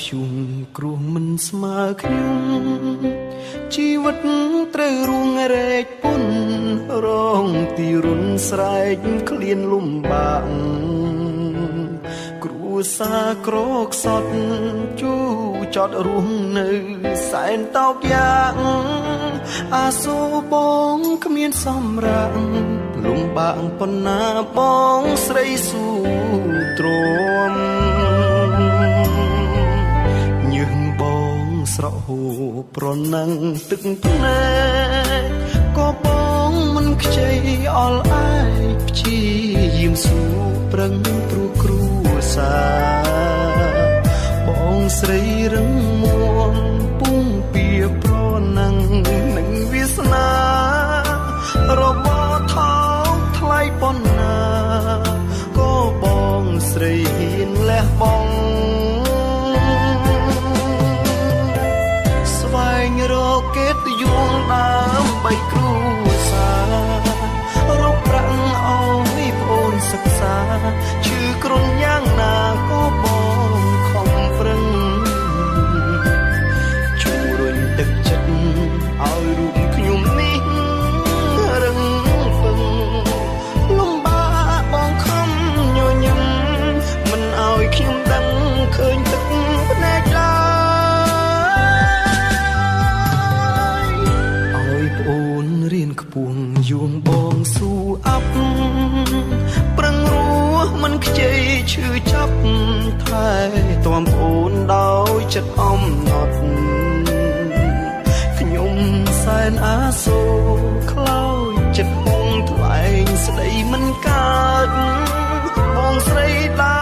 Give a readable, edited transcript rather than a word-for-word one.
ភុំគ្រោះមិនស្មើខ្ញុំជីវិតត្រូវរួងរែកពុនរងទីរុនស្រែកឃ្លានលំបាកគ្រួសារក្រខ្សត់ជូចត់រស់នៅសែនតោកយ៉ាងអាសូរបងគ្មានសម្រាប់លំបាកប៉ុណ្ណាបងស្រីស៊ូទ្រាំញើសបងស្រក់ហូរប្រណាំងទឹកភ្នែកក៏បងមិនខ្ចីអល់អាយព្យាយាមស៊ូប្រឹងព្រោះគ្រួសារបងស្រីរឹងមាំពុំពៀប្រណាំងនឹងវាសនារបស់ថោកថ្លៃប៉ុណ្ណាក៏បងស្រីហ៊ានលះបង់ស្វែងរកកិត្តិយសដើម្បីគ្រួសាររកប្រាក់ឲ្យប្អូនសិក្សាឈឺគ្រុនយ៉ាងណាក៏បងខំប្រឹងជួយរុញទឹកចិត្តឲ្យរូបខ្ញុំនេះរឹងពឹងលំបាកបងខំញញឹមមិនឲ្យខ្ញុំដឹងឃើញទឹកភ្នែកឡើយឲ្យប្អូនរៀនខ្ពស់យួងបងស៊ូអាប់ប្រឹងរស់មិនខ្ចីឈឺចាប់ថែទាំប្អូនដោយចិត្តអំណត់ខ្ញុំសែនអាសូរខ្លោចចិត្តហងថ្លែងស្ដីមិនកើតបងស្រីឡើ